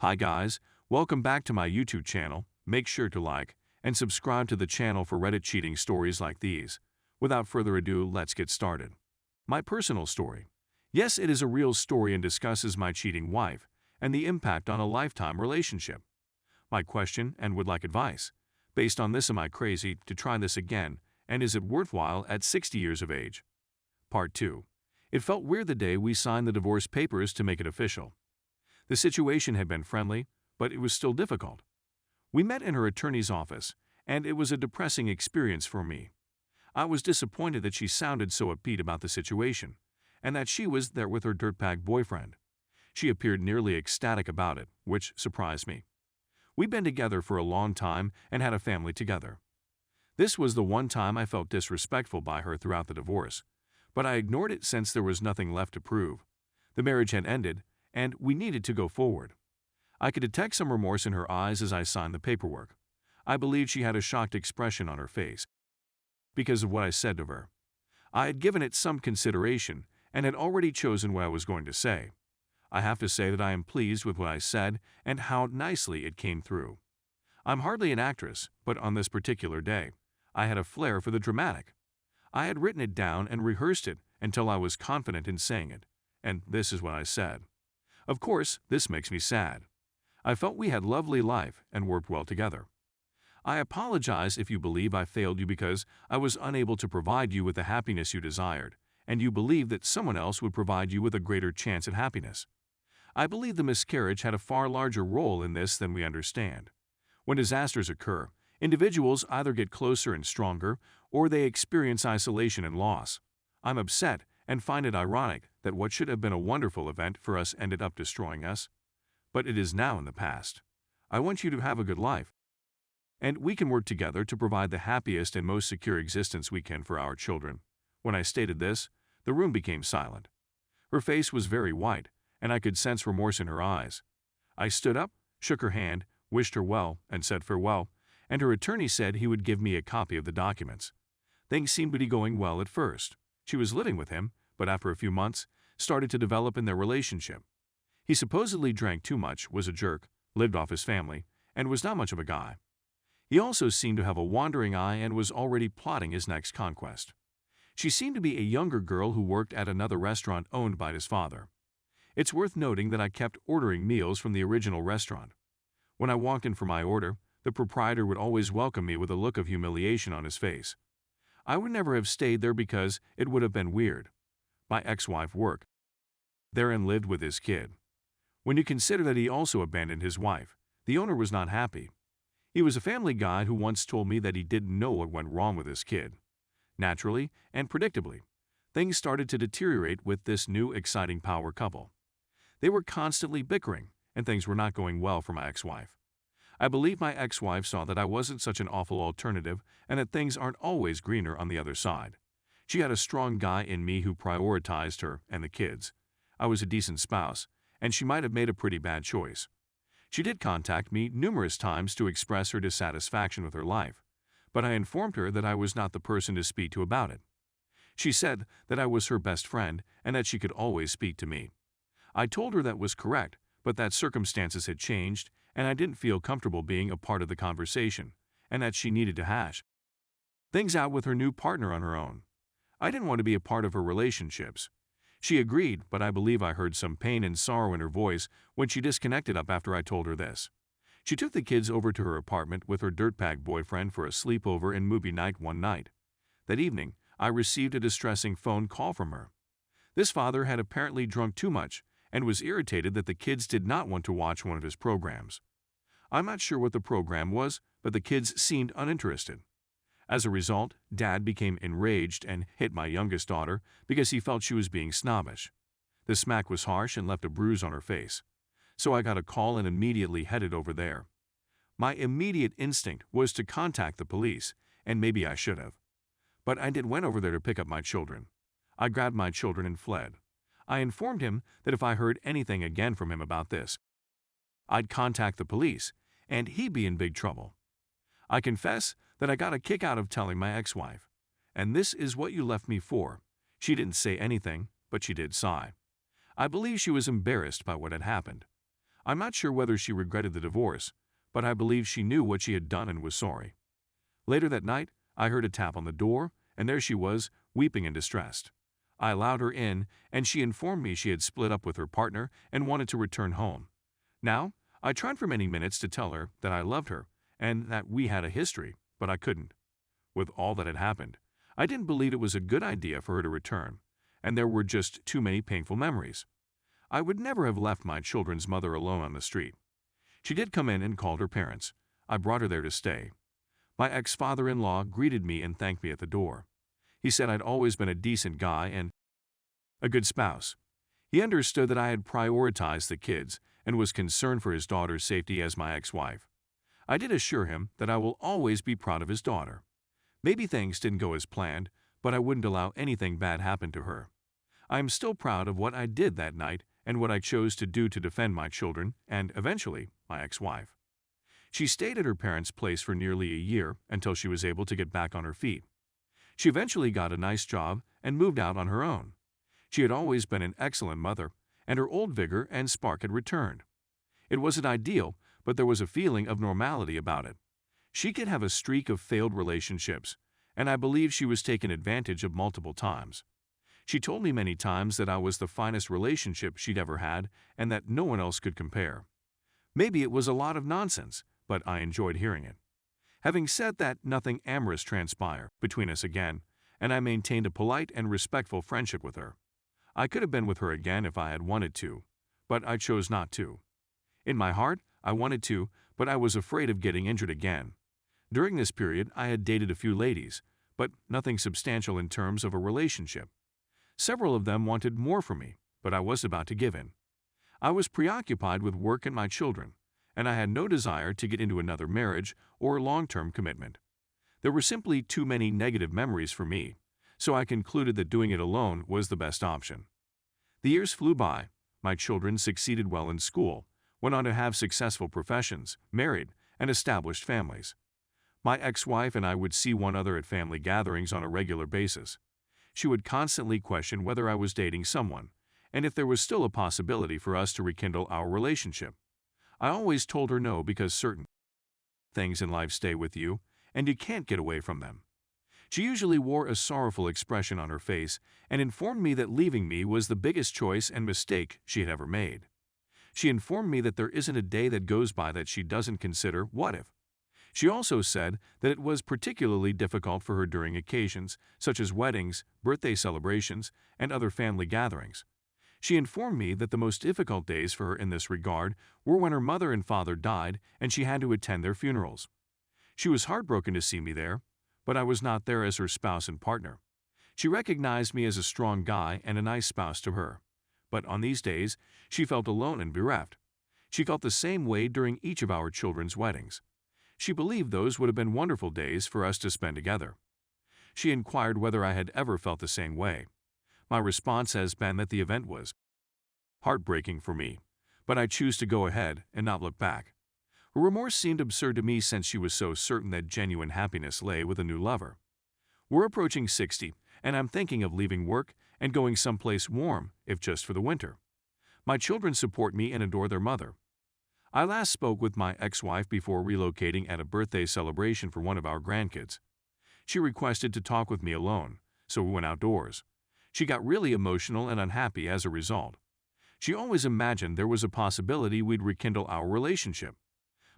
Hi guys, welcome back to my YouTube channel. Make sure to like and subscribe to the channel for Reddit cheating stories like these. Without further ado, let's get started. My personal story. Yes, it is a real story and discusses my cheating wife and the impact on a lifetime relationship. My question and would like advice. Based on this, am I crazy to try this again, and is it worthwhile at 60 years of age? Part 2. It felt weird the day we signed the divorce papers to make it official. The situation had been friendly, but it was still difficult. We met in her attorney's office, and it was a depressing experience for me. I was disappointed that she sounded so upbeat about the situation, and that she was there with her dirtbag boyfriend. She appeared nearly ecstatic about it, which surprised me. We'd been together for a long time and had a family together. This was the one time I felt disrespectful by her throughout the divorce, but I ignored it since there was nothing left to prove. The marriage had ended, and we needed to go forward. I could detect some remorse in her eyes as I signed the paperwork. I believed she had a shocked expression on her face because of what I said to her. I had given it some consideration and had already chosen what I was going to say. I have to say that I am pleased with what I said and how nicely it came through. I'm hardly an actress, but on this particular day, I had a flair for the dramatic. I had written it down and rehearsed it until I was confident in saying it, and this is what I said. Of course, this makes me sad. I felt we had lovely life and worked well together. I apologize if you believe I failed you because I was unable to provide you with the happiness you desired, and you believe that someone else would provide you with a greater chance at happiness. I believe the miscarriage had a far larger role in this than we understand. When disasters occur, individuals either get closer and stronger, or they experience isolation and loss. I'm upset and find it ironic that what should have been a wonderful event for us ended up destroying us. But it is now in the past. I want you to have a good life, and we can work together to provide the happiest and most secure existence we can for our children. When I stated this, the room became silent. Her face was very white, and I could sense remorse in her eyes. I stood up, shook her hand, wished her well, and said farewell, and her attorney said he would give me a copy of the documents. Things seemed to be going well at first. She was living with him, but after a few months, started to develop in their relationship. He supposedly drank too much, was a jerk, lived off his family, and was not much of a guy. He also seemed to have a wandering eye and was already plotting his next conquest. She seemed to be a younger girl who worked at another restaurant owned by his father. It's worth noting that I kept ordering meals from the original restaurant. When I walked in for my order, the proprietor would always welcome me with a look of humiliation on his face. I would never have stayed there because it would have been weird. My ex-wife worked there and lived with his kid. When you consider that he also abandoned his wife, the owner was not happy. He was a family guy who once told me that he didn't know what went wrong with his kid. Naturally and predictably, things started to deteriorate with this new exciting power couple. They were constantly bickering, and things were not going well for my ex-wife. I believe my ex-wife saw that I wasn't such an awful alternative and that things aren't always greener on the other side. She had a strong guy in me who prioritized her and the kids. I was a decent spouse, and she might have made a pretty bad choice. She did contact me numerous times to express her dissatisfaction with her life, but I informed her that I was not the person to speak to about it. She said that I was her best friend and that she could always speak to me. I told her that was correct, but that circumstances had changed and I didn't feel comfortable being a part of the conversation, and that she needed to hash things out with her new partner on her own. I didn't want to be a part of her relationships. She agreed, but I believe I heard some pain and sorrow in her voice when she disconnected up after I told her this. She took the kids over to her apartment with her dirtbag boyfriend for a sleepover and movie night one night. That evening, I received a distressing phone call from her. This father had apparently drunk too much and was irritated that the kids did not want to watch one of his programs. I'm not sure what the program was, but the kids seemed uninterested. As a result, Dad became enraged and hit my youngest daughter because he felt she was being snobbish. The smack was harsh and left a bruise on her face. So I got a call and immediately headed over there. My immediate instinct was to contact the police, and maybe I should have. But I went over there to pick up my children. I grabbed my children and fled. I informed him that if I heard anything again from him about this, I'd contact the police, and he'd be in big trouble. I confess that I got a kick out of telling my ex-wife. And this is what you left me for. She didn't say anything, but she did sigh. I believe she was embarrassed by what had happened. I'm not sure whether she regretted the divorce, but I believe she knew what she had done and was sorry. Later that night, I heard a tap on the door, and there she was, weeping and distressed. I allowed her in, and she informed me she had split up with her partner and wanted to return home. Now, I tried for many minutes to tell her that I loved her and that we had a history, but I couldn't. With all that had happened, I didn't believe it was a good idea for her to return, and there were just too many painful memories. I would never have left my children's mother alone on the street. She did come in and called her parents. I brought her there to stay. My ex-father-in-law greeted me and thanked me at the door. He said I'd always been a decent guy and a good spouse. He understood that I had prioritized the kids and was concerned for his daughter's safety as my ex-wife. I did assure him that I will always be proud of his daughter. Maybe things didn't go as planned, but I wouldn't allow anything bad happen to her. I am still proud of what I did that night and what I chose to do to defend my children and, eventually, my ex-wife. She stayed at her parents' place for nearly a year until she was able to get back on her feet. She eventually got a nice job and moved out on her own. She had always been an excellent mother, and her old vigor and spark had returned. It wasn't ideal, but there was a feeling of normality about it. She could have a streak of failed relationships, and I believe she was taken advantage of multiple times. She told me many times that I was the finest relationship she'd ever had and that no one else could compare. Maybe it was a lot of nonsense, but I enjoyed hearing it. Having said that, nothing amorous transpired between us again, and I maintained a polite and respectful friendship with her. I could have been with her again if I had wanted to, but I chose not to. In my heart, I wanted to, but I was afraid of getting injured again. During this period, I had dated a few ladies, but nothing substantial in terms of a relationship. Several of them wanted more from me, but I was about to give in. I was preoccupied with work and my children, and I had no desire to get into another marriage or long-term commitment. There were simply too many negative memories for me, so I concluded that doing it alone was the best option. The years flew by. My children succeeded well in school, went on to have successful professions, married, and established families. My ex-wife and I would see one another at family gatherings on a regular basis. She would constantly question whether I was dating someone, and if there was still a possibility for us to rekindle our relationship. I always told her no because certain things in life stay with you, and you can't get away from them. She usually wore a sorrowful expression on her face and informed me that leaving me was the biggest choice and mistake she had ever made. She informed me that there isn't a day that goes by that she doesn't consider what if. She also said that it was particularly difficult for her during occasions such as weddings, birthday celebrations, and other family gatherings. She informed me that the most difficult days for her in this regard were when her mother and father died and she had to attend their funerals. She was heartbroken to see me there, but I was not there as her spouse and partner. She recognized me as a strong guy and a nice spouse to her, but on these days she felt alone and bereft. She felt the same way during each of our children's weddings. She believed those would have been wonderful days for us to spend together. She inquired whether I had ever felt the same way. My response has been that the event was heartbreaking for me, but I choose to go ahead and not look back. Her remorse seemed absurd to me since she was so certain that genuine happiness lay with a new lover. We're approaching 60, and I'm thinking of leaving work and going someplace warm, if just for the winter. My children support me and adore their mother. I last spoke with my ex-wife before relocating at a birthday celebration for one of our grandkids. She requested to talk with me alone, so we went outdoors. She got really emotional and unhappy as a result. She always imagined there was a possibility we'd rekindle our relationship.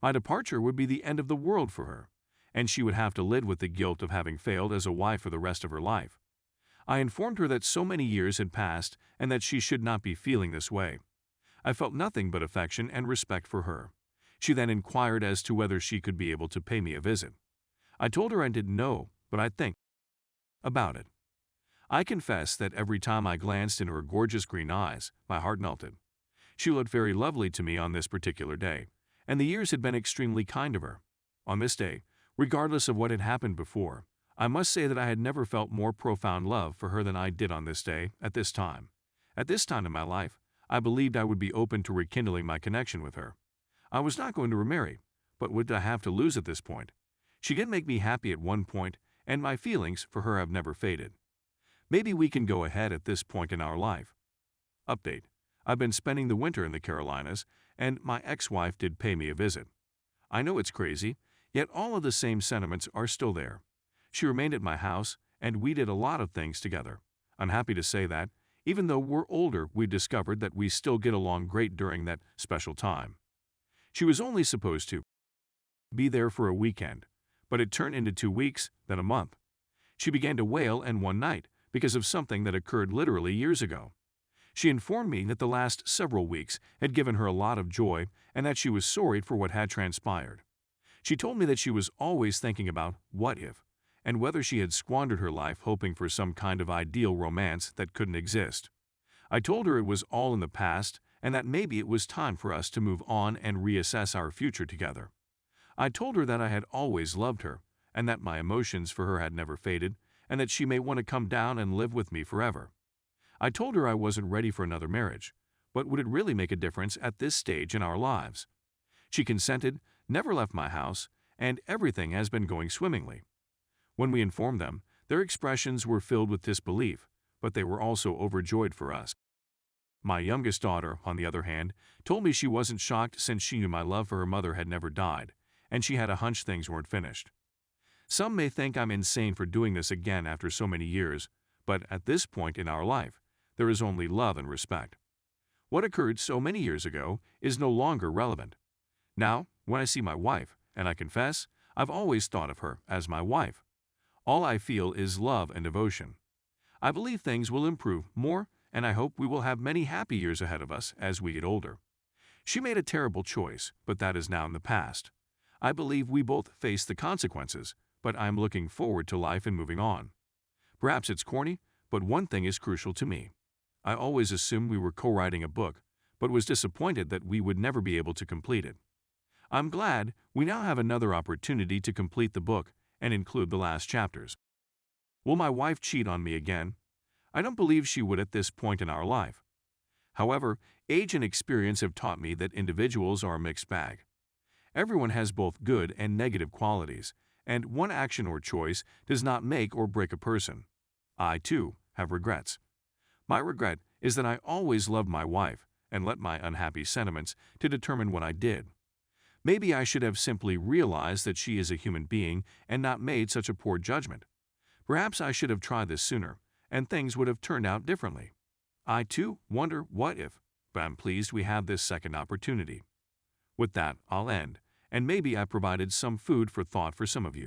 My departure would be the end of the world for her, and she would have to live with the guilt of having failed as a wife for the rest of her life. I informed her that so many years had passed and that she should not be feeling this way. I felt nothing but affection and respect for her. She then inquired as to whether she could be able to pay me a visit. I told her I didn't know, but I'd think about it. I confess that every time I glanced into her gorgeous green eyes, my heart melted. She looked very lovely to me on this particular day, and the years had been extremely kind of her. On this day, regardless of what had happened before, I must say that I had never felt more profound love for her than I did on this day, at this time. At this time in my life, I believed I would be open to rekindling my connection with her. I was not going to remarry, but what did I have to lose at this point? She did make me happy at one point, and my feelings for her have never faded. Maybe we can go ahead at this point in our life. Update. I've been spending the winter in the Carolinas, and my ex-wife did pay me a visit. I know it's crazy, yet all of the same sentiments are still there. She remained at my house, and we did a lot of things together. I'm happy to say that, even though we're older, we discovered that we still get along great during that special time. She was only supposed to be there for a weekend, but it turned into 2 weeks, then a month. She began to wail, and one night, because of something that occurred literally years ago. She informed me that the last several weeks had given her a lot of joy and that she was sorry for what had transpired. She told me that she was always thinking about what if, and whether she had squandered her life hoping for some kind of ideal romance that couldn't exist. I told her it was all in the past and that maybe it was time for us to move on and reassess our future together. I told her that I had always loved her and that my emotions for her had never faded and that she may want to come down and live with me forever. I told her I wasn't ready for another marriage, but would it really make a difference at this stage in our lives? She consented, never left my house, and everything has been going swimmingly. When we informed them, their expressions were filled with disbelief, but they were also overjoyed for us. My youngest daughter, on the other hand, told me she wasn't shocked since she knew my love for her mother had never died, and she had a hunch things weren't finished. Some may think I'm insane for doing this again after so many years, but at this point in our life, there is only love and respect. What occurred so many years ago is no longer relevant. Now, when I see my wife, and I confess, I've always thought of her as my wife. All I feel is love and devotion. I believe things will improve more, and I hope we will have many happy years ahead of us as we get older. She made a terrible choice, but that is now in the past. I believe we both face the consequences, but I'm looking forward to life and moving on. Perhaps it's corny, but one thing is crucial to me. I always assumed we were co-writing a book, but was disappointed that we would never be able to complete it. I'm glad we now have another opportunity to complete the book and include the last chapters. Will my wife cheat on me again? I don't believe she would at this point in our life. However, age and experience have taught me that individuals are a mixed bag. Everyone has both good and negative qualities, and one action or choice does not make or break a person. I, too, have regrets. My regret is that I always loved my wife and let my unhappy sentiments to determine what I did. Maybe I should have simply realized that she is a human being and not made such a poor judgment. Perhaps I should have tried this sooner, and things would have turned out differently. I, too, wonder what if, but I'm pleased we have this second opportunity. With that, I'll end, and maybe I provided some food for thought for some of you.